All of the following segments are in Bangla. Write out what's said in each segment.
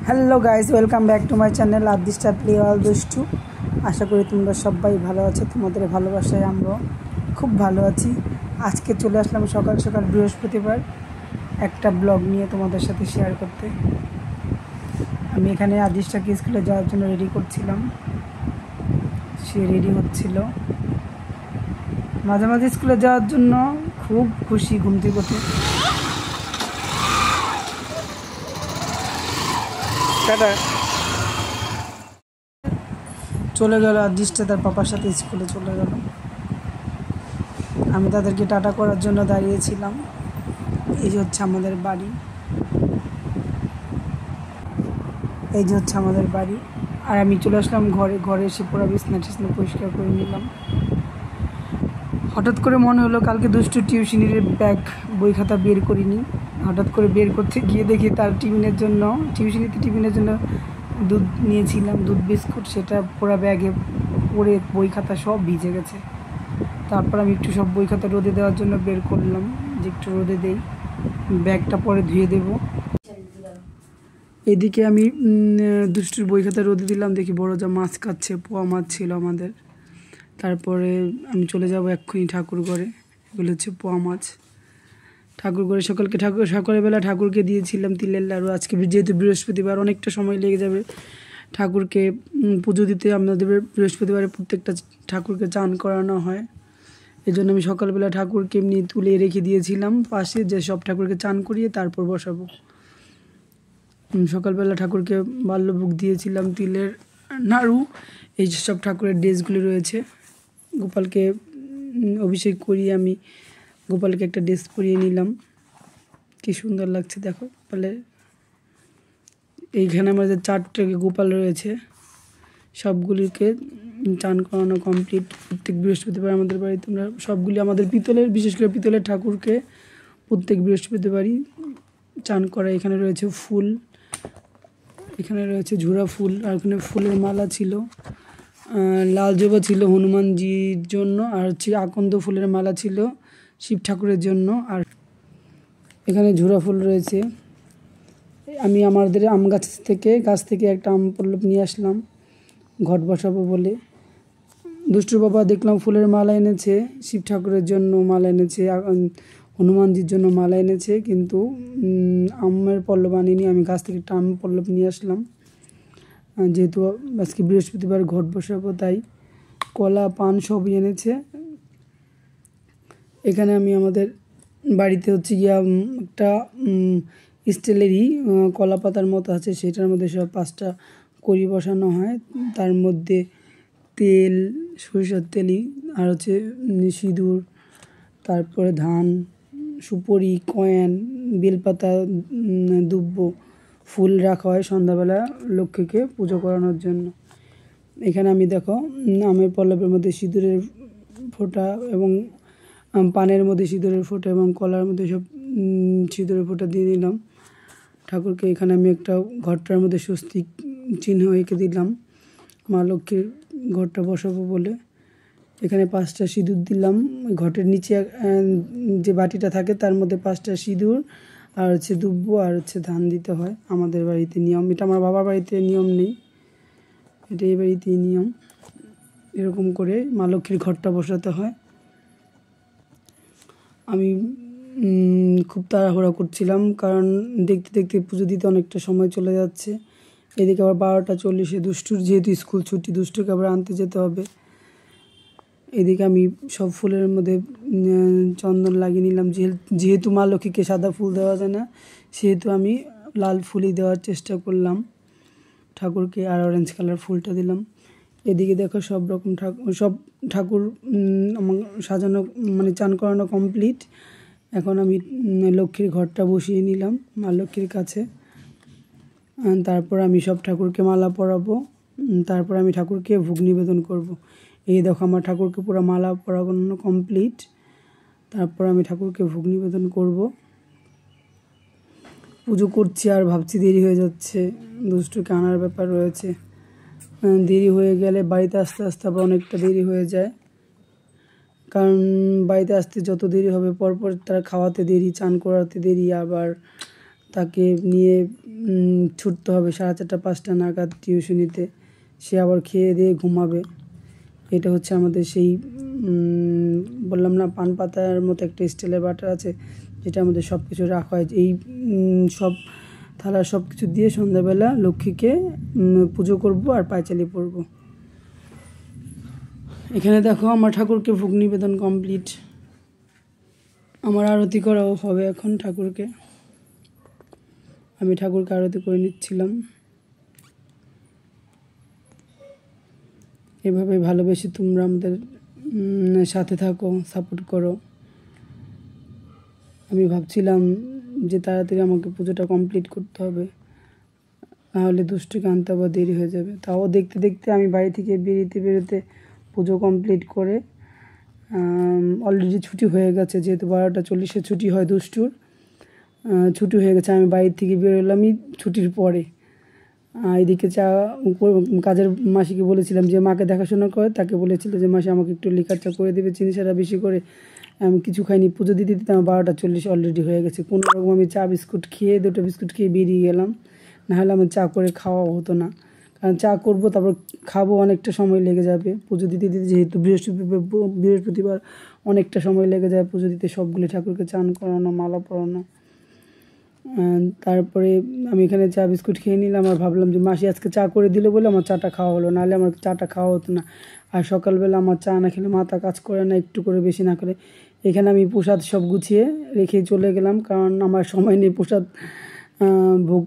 Hello guys, welcome back to my channel আদিষ্টা প্লে অল দুষ্টু। আশা করি তোমরা সবাই ভালো আছো। তোমাদের ভালোবাসায় আমরা খুব ভালো আছি। আজকে চলে আসলাম সকাল সকাল বৃহস্পতিবার একটা ব্লগ নিয়ে তোমাদের সাথে শেয়ার করতে। আমি এখানে আদিষ্টাকে স্কুলে যাওয়ার জন্য রেডি করছিলাম। সে রেডি হচ্ছিল। মাঝে মাঝে স্কুলে যাওয়ার জন্য খুব খুশি ঘুম থেকে উঠে। টাটা চলে গেল আদিষ্টা তার পাপার সাথে স্কুলে চলে গেল। আমি তাদেরকে টাটা করার জন্য দাঁড়িয়েছিলাম। এই যে হচ্ছে আমাদের বাড়ি, এই যে হচ্ছে আমাদের বাড়ি। আর আমি চলে আসলাম ঘরে এসে পুরো বিছনা টিছনা পরিষ্কার করে নিলাম। হঠাৎ করে মনে হলো কালকে দুষ্টু টিউশনির ব্যাগ বই খাতা বের করিনি। হঠাৎ করে বের করতে গিয়ে দেখি তার টিফিনের জন্য দুধ নিয়েছিলাম, দুধ বিস্কুট, সেটা পুরো ব্যাগে পড়ে বই খাতা সব ভিজে গেছে। তারপর আমি একটু সব বই খাতা রোদে দেওয়ার জন্য বের করলাম যে একটু রোদে দেই, ব্যাগটা পরে ধুয়ে দেব। এদিকে আমি দুষ্টুর বই খাতা রোদে দিলাম, দেখি বড় যা মাছ খাচ্ছে, পোয়া মাছ ছিল আমাদের। তারপরে আমি চলে যাব এক্ষুনি ঠাকুর ঘরে। এগুলো হচ্ছে পোয়া মাছ। ঠাকুর ঘরে সকালবেলা ঠাকুরকে দিয়েছিলাম তিলের লাড়ু। আজকে যেহেতু বৃহস্পতিবার অনেকটা সময় লেগে যাবে ঠাকুরকে পুজো দিতে। আমাদের বৃহস্পতিবারে প্রত্যেকটা ঠাকুরকে চান করানো হয়। এই জন্য আমি সকালবেলা ঠাকুরকে এমনি তুলে রেখে দিয়েছিলাম পাশে, যে সব ঠাকুরকে চান করিয়ে তারপর বসাবো। সকালবেলা ঠাকুরকে বাল্যভোগ দিয়েছিলাম, তিলের নাড়ু, এই সব ঠাকুরের ড্রেসগুলি রয়েছে। গোপালকে অভিষেক করিয়ে আমি গোপালকে একটা ড্রেস পরিয়ে নিলাম। কি সুন্দর লাগছে দেখো গোপালে। এইখানে আমাদের 4টে গোপাল রয়েছে, সবগুলিকে চান করানো কমপ্লিট। প্রত্যেক বৃহস্পতিবার আমাদের বাড়িতে আমরা সবগুলি আমাদের পিতলের, বিশেষ করে পিতলের ঠাকুরকে প্রত্যেক বৃহস্পতিবারই চান করা। এখানে রয়েছে ফুল, এখানে রয়েছে ঝুরা ফুল, আর এখানে ফুলের মালা ছিল, লাল জবা ছিল হনুমানজির জন্য, আর হচ্ছে আকন্দ ফুলের মালা ছিল শিব ঠাকুরের জন্য। আর এখানে ঝুরা ফুল রয়েছে। আমি আমাদের গাছ থেকে একটা আম পল্লব নিয়ে আসলাম ঘট বসাবো বলে। দুষ্টুর বাবা দেখলাম ফুলের মালা এনেছে, শিব ঠাকুরের জন্য মালা এনেছে, হনুমানজির জন্য মালা এনেছে, কিন্তু আমের পল্লব আনিনি। আমি গাছ থেকে একটা আম পল্লব নিয়ে আসলাম, যেহেতু আজকে বৃহস্পতিবার ঘট বসাবো তাই। কলা পান সবই এনেছে। এখানে আমি আমাদের বাড়িতে হচ্ছে গিয়া একটা স্টিলেরই কলা পাতার মতো আছে, সেটার মধ্যে সব 5টা কড়ি বসানো হয়। তার মধ্যে তেল, সরিষার তেলই, আর হচ্ছে সিঁদুর, তারপরে ধান, সুপরি, কয়েন, বেলপাতা, দুব্ব, ফুল রাখা হয় সন্ধ্যাবেলা লক্ষ্মীকে পুজো করানোর জন্য। এখানে আমি দেখো আমের পল্লবের মধ্যে সিঁদুরের ফোঁটা, এবং পানের মধ্যে সিঁদুরের ফোঁটা, এবং কলার মধ্যে সব সিঁদুরের ফোঁটা দিয়ে দিলাম ঠাকুরকে। এখানে আমি একটা ঘরটার মধ্যে স্বস্তিক চিহ্ন এঁকে দিলাম মা লক্ষ্মীর ঘরটা বসাবো বলে। এখানে 5টা সিঁদুর দিলাম। ঘটের নিচে যে বাটিটা থাকে তার মধ্যে 5টা সিঁদুর, আর হচ্ছে দুব্ব, আর হচ্ছে ধান দিতে হয়। আমাদের বাড়িতে নিয়ম এটা, আমার বাবার বাড়িতে নিয়ম নেই, এটা এই বাড়িতেই নিয়ম। এরকম করে মা লক্ষ্মীর ঘরটা বসাতে হয়। আমি খুব তাড়াহুড়া করছিলাম, কারণ দেখতে দেখতে পুজো দিতে অনেকটা সময় চলে যাচ্ছে। এদিকে আবার 12টা 40-এ দুষ্টুর যেহেতু স্কুল ছুটি, দুষ্টুকে আবার আনতে যেতে হবে। এদিকে আমি সব ফুলের মধ্যে চন্দন লাগিয়ে নিলাম। যেহেতু মা লক্ষ্মীকে সাদা ফুল দেওয়া যায় না, সেহেতু আমি লাল ফুলই দেওয়ার চেষ্টা করলাম ঠাকুরকে, আর অরেঞ্জ কালার ফুলটা দিলাম। এদিকে দেখো সব ঠাকুর আমার সাজানো, মানে চান করানো কমপ্লিট। এখন আমি লক্ষ্মীর ঘরটা বসিয়ে নিলাম মা লক্ষ্মীর কাছে। তারপর আমি সব ঠাকুরকে মালা পরাবো, তারপর আমি ঠাকুরকে ভোগ নিবেদন করব। এই দেখো আমার ঠাকুরকে পুরো মালা পরানো কমপ্লিট। তারপর আমি ঠাকুরকে ভোগ নিবেদন করব। পুজো করছি আর ভাবছি দেরি হয়ে যাচ্ছে, দুষ্টুকে আনার ব্যাপার রয়েছে। দেরি হয়ে গেলে বাড়িতে আসতে আসতে আবার অনেকটা দেরি হয়ে যায়, কারণ বাড়িতে আসতে যত দেরি হবে পরপর তার খাওয়াতে দেরি, চান করাতে দেরি, আবার তাকে নিয়ে ছুটতে হবে 4:30 5টা নাগাদ টিউশনিতে। সে আবার খেয়ে দিয়ে ঘুমাবে। এটা হচ্ছে আমাদের সেই বললাম না পান পাতার মতো একটা স্টিলের বাটা আছে, যেটা আমাদের সব কিছু রাখা হয়। এই সব থালা সব কিছু দিয়ে সন্ধ্যাবেলা লক্ষ্মীকে পুজো করব আর পাঁচালি পড়ব। এখানে দেখো আমার ঠাকুরকে ভোগ নিবেদন কমপ্লিট। আমার আরতি করাও হবে এখন ঠাকুরকে। আমি ঠাকুরকে আরতি করে নিচ্ছিলাম। এভাবে ভালোবেসে তোমরা আমাদের সাথে থাকো, সাপোর্ট করো। আমি ভাবছিলাম যে তাড়াতাড়ি আমাকে পুজোটা কমপ্লিট করতে হবে, নাহলে দুষ্টুকে আনতে আবার দেরি হয়ে যাবে। তাও দেখতে দেখতে আমি বাড়ি থেকে বেরোতে পুজো কমপ্লিট করে অলরেডি ছুটি হয়ে গেছে, যেহেতু 12:40 ছুটি হয় দুষ্টুর। ছুটি হয়ে গেছে, আমি বাড়ির থেকে বেরোলামই ছুটির পরে। এদিকে কাজের মাসিকে বলেছিলাম যে মাকে দেখাশোনা করে, তাকে বলেছিল যে মাসি আমাকে একটু লিকার চা করে দেবে চিনি ছাড়া বেশি করে। আমি কিছু খাইনি, পুজো দিতে দিতে আমার 12:40 অলরেডি হয়ে গেছে। কোনো রকম আমি চা বিস্কুট খেয়ে 2টা বিস্কুট খেয়ে বেরিয়ে গেলাম, নাহলে আমার চা করে খাওয়া হতো না। কারণ চা করবো তারপর খাবো, অনেকটা সময় লেগে যাবে পুজো দিতে দিতে। যেহেতু বৃহস্পতিবার অনেকটা সময় লেগে যায় পুজো দিতে, সবগুলো ঠাকুরকে চান করানো, মালা পরানো। তারপরে আমি এখানে চা বিস্কুট খেয়ে নিলাম আর ভাবলাম যে মাসি আজকে চা করে দিল বলে আমার চাটা খাওয়া হলো, নাহলে আমার চাটা খাওয়া হতো না। আর সকালবেলা আমার চা না খেলে মাথা কাজ করে না, একটু করে বেশি না করে। এখানে আমি প্রসাদ সব গুছিয়ে রেখে চলে গেলাম, কারণ আমার সময় নেই প্রসাদ ভোগ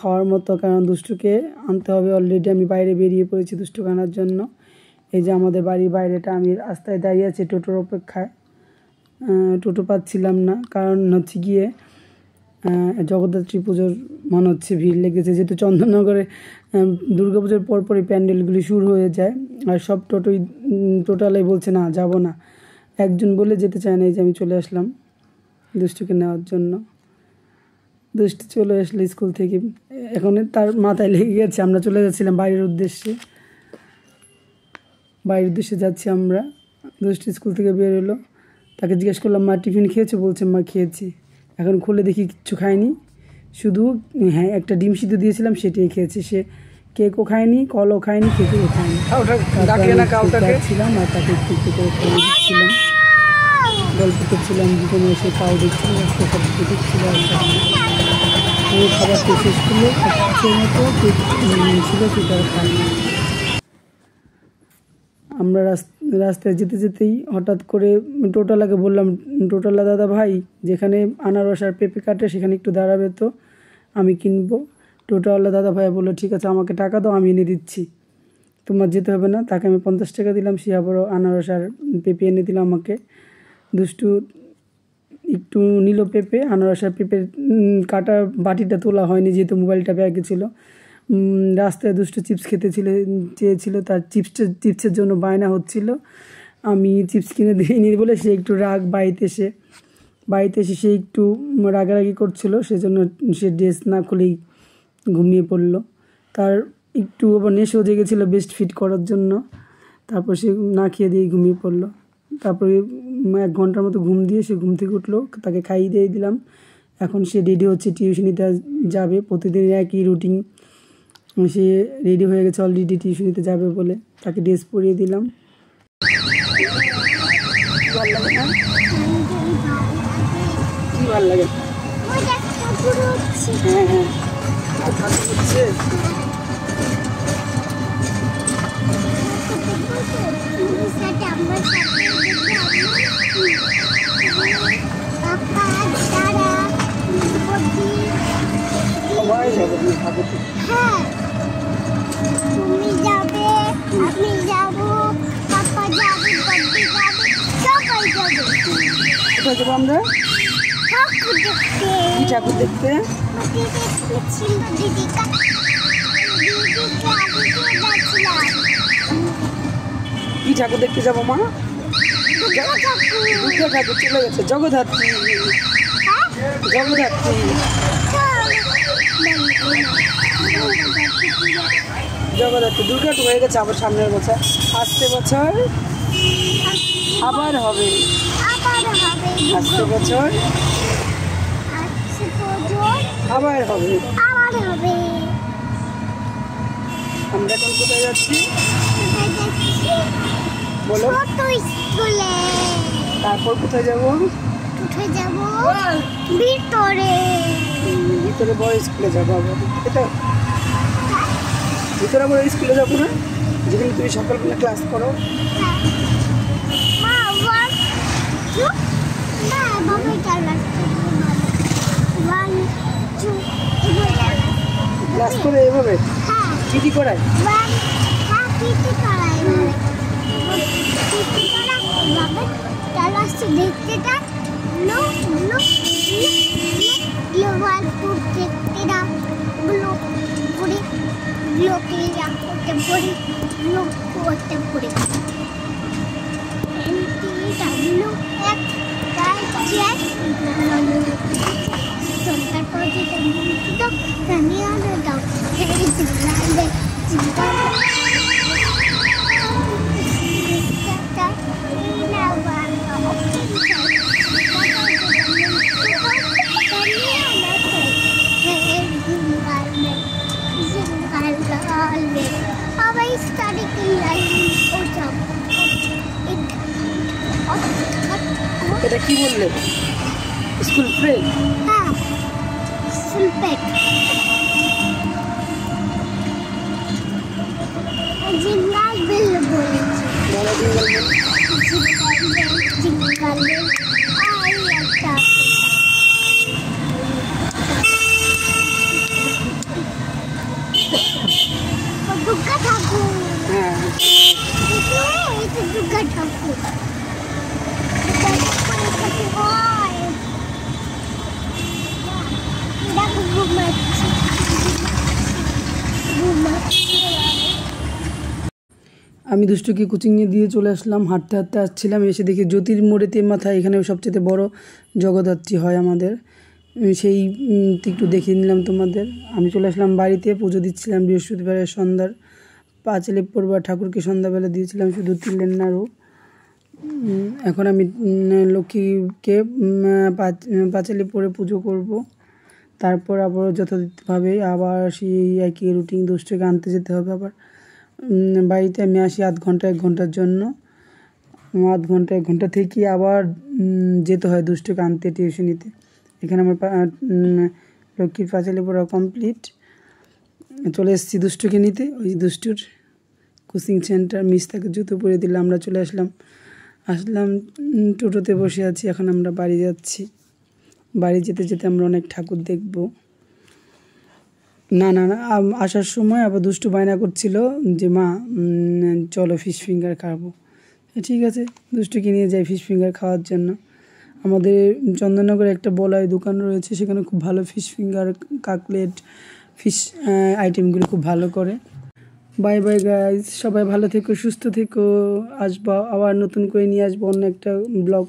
খাওয়ার মতো, কারণ দুষ্টুকে আনতে হবে। অলরেডি আমি বাইরে বেরিয়ে পড়েছি দুষ্টুকে আনার জন্য। এই যে আমাদের বাড়ির বাইরেটা, আমি রাস্তায় দাঁড়িয়ে আছি টোটোর অপেক্ষায়। টোটো পাচ্ছিলাম না, কারণ হচ্ছে গিয়ে জগদ্ধাত্রী পুজোর মনে হচ্ছে ভিড় লেগেছে, যেহেতু চন্দননগরে দুর্গাপুজোর পরপরই প্যান্ডেলগুলি শুরু হয়ে যায়। আর সব টোটালাই বলছে না যাব না, একজন বলে যেতে চায় না। এই যে আমি চলে আসলাম দুষ্টুকে নেওয়ার জন্য। দুষ্টু চলে আসলো স্কুল থেকে, এখন তার মাথায় লেগে গেছে। আমরা চলে যাচ্ছিলাম বাড়ির উদ্দেশ্যে যাচ্ছি আমরা। দুষ্টু স্কুল থেকে বের হলো, তাকে জিজ্ঞেস করলাম মা টিফিন খেয়েছো? বলছে মা খেয়েছি। এখন খুলে দেখি কিচ্ছু খায়নি, শুধু হ্যাঁ একটা ডিম সিদ্ধ দিয়েছিলাম সেটাই খেয়েছে। সে কেকও খায়নি, কলও খায়নি, কেকও খায়নি। ছিলাম আর তাকে একটু একটু করে খেয়ে দিচ্ছিলাম, গল্প করছিলাম, দুজনে এসে কাউ দেখছিল, রাস্তায় সব কিছু দেখছিল। ও খাবারটা শেষ করলো, মতো কেক ছিল সেটা খায়নি। আমরা রাস্তায় যেতে যেতেই হঠাৎ করে টোটোওয়ালাকে বললাম, টোটোওয়ালা দাদা ভাই যেখানে আনারস আর পেঁপে কাটে সেখানে একটু দাঁড়াবে তো, আমি কিনবো। টোটোওয়ালা দাদা ভাই বললো ঠিক আছে আমাকে টাকা দাও, আমি এনে দিচ্ছি, তোমার যেতে হবে না। তাকে আমি 50 টাকা দিলাম, সে আবারও আনারস আর পেঁপে এনে দিল আমাকে। দুষ্টু একটু নিল পেঁপে, আনারস আর পেঁপে কাটার বাটিটা তোলা হয়নি, যেহেতু মোবাইলটা ব্যাগে ছিল। রাস্তায় দুষ্টু চিপস খেতে চেয়েছিল, তার চিপসের জন্য বায়না হচ্ছিল। আমি চিপস কিনে দিইনি বলে সে একটু রাগ, বাড়িতে এসে সে একটু রাগারাগি করছিল, সেজন্য সে ড্রেস না খুলেই ঘুমিয়ে পড়লো। তার একটু আবার নেশাও জেগেছিল বেস্ট ফিট করার জন্য, তারপর সে না খেয়ে দিয়ে ঘুমিয়ে পড়লো। তারপরে 1 ঘন্টার মতো ঘুম দিয়ে সে ঘুম থেকে উঠলো, তাকে খাইয়ে দিয়ে দিলাম। এখন সে রেডি হচ্ছে টিউশনিতে যাবে, প্রতিদিন একই রুটিন। সে রেডি হয়ে গেছে অলরেডি টিউশনিতে যাবে বলে, তাকে ড্রেস পরিয়ে দিলাম। কি ভালো লাগে? হ্যাঁ হ্যাঁ সবাই যাবে, হ্যাঁ তুমি যাবে, আমি যাবো, পাপা যাবে, বদ্দি যাবে, সবাই যাবে। কোথায় যাবো আমরা? ঠাকুর দেখতে। কি ঠাকুর দেখতে? কি ঠাকুর দেখতে যাবো মা? দুর্গা ঠাকুর চলে গেছে, জগদ্ধাত্রী। জগদ্ধাত্রী দুর্গা হয়ে গেছে আবার সামনের বছর, আসতে বছর আবার হবে, আসতে বছর আবার হবে। আবার হবে। আমরা এখন কোথায় যাচ্ছি কোথায় যাচ্ছি? বলো? ছোট স্কুলে। তারপর কোথায় যাব? কোথায় যাব? ভিতরে। ভিতরে বড় স্কুলে যাবো আবার। এটা ভিতরে আবার স্কুলে যাবো না, যেখানে তুমি সকালবেলা ক্লাস করো। মা, 1 2 না বাবা ক্লাস করবো না। 1 2 এভাবে ক্লাস করে এভাবে হ্যাঁ পিটি করায়। 1 হ্যাঁ পিটি করাই পিটি করা বাবা ক্লাস দেখতে থাক। লো লো লো 1 2 দেখতে দাও। লো পড়ে লোকে করতে পড়ি লোক করতে পড়ি NTW এক রাইট চেক সন্তার পথে তো জানিয়ে দাও এই জিলালে জিলা আবার স্টাডি এটা কি বললে? School play? হ্যাঁ সুলপেট জিঙ্গাল বেল বলেছে বলো জিঙ্গল বেল। জিঙ্গাল বেল আই একটা দুর্গা ঠাকুর হ্যাঁ এটা দুর্গা ঠাকুর আমি দুষ্টুকে কোচিংয়ে দিয়ে চলে আসলাম। হাঁটতে হাঁটতে আসছিলাম, এসে দেখি জ্যোতির মোড়ে মাথায় এখানে সবচেয়ে বড় জগদ্ধাত্রী হয় আমাদের। সেই একটু দেখিয়ে নিলাম তোমাদের। আমি চলে আসলাম বাড়িতে, পুজো দিচ্ছিলাম বৃহস্পতিবারের সন্ধ্যার পাঁচালি পড়বার ঠাকুরকে সন্ধ্যাবেলা দিয়েছিলাম শুধু তিলের নাড়ু। এখন আমি লক্ষ্মীকে পাঁচালি পরে পুজো করব। তারপর আবার যথাযথভাবে আবার সেই একই রুটিন, দুষ্টুকে আনতে যেতে হবে আবার। বাড়িতে আমি আসি আধ ঘন্টা 1 ঘন্টার জন্য। আধ ঘন্টা 1 ঘন্টা থেকে আবার যেতে হয় দুষ্টুকে আনতে টিউশনিতে। এখানে আমার লক্ষ্মীর পাঁচালি পড়া কমপ্লিট। চলে এসেছি দুষ্টুকে নিতে। ওই দুষ্টুর কোচিং সেন্টার, মিস তাকে জুতো পরে দিলে আমরা চলে আসলাম টোটোতে বসে আছি। এখন আমরা বাড়ি যাচ্ছি। বাড়ি যেতে যেতে আমরা অনেক ঠাকুর দেখব। না না না আসার সময় আবার দুষ্টু বায়না করছিল যে মা চলো ফিশ ফিঙ্গার খাবো। ঠিক আছে, দুষ্টুকে নিয়ে যাই ফিশ ফিঙ্গার খাওয়ার জন্য। আমাদের চন্দননগরে একটা বলাই দোকান রয়েছে, সেখানে খুব ভালো ফিশ ফিঙ্গার, কাকলেট, ফিশ আইটেমগুলো খুব ভালো করে। বাই বাই গাইজ, সবাই ভালো থেকো, সুস্থ থেকো। আসবো আবার নতুন করে নিয়ে আসবো অন্য একটা ব্লগ।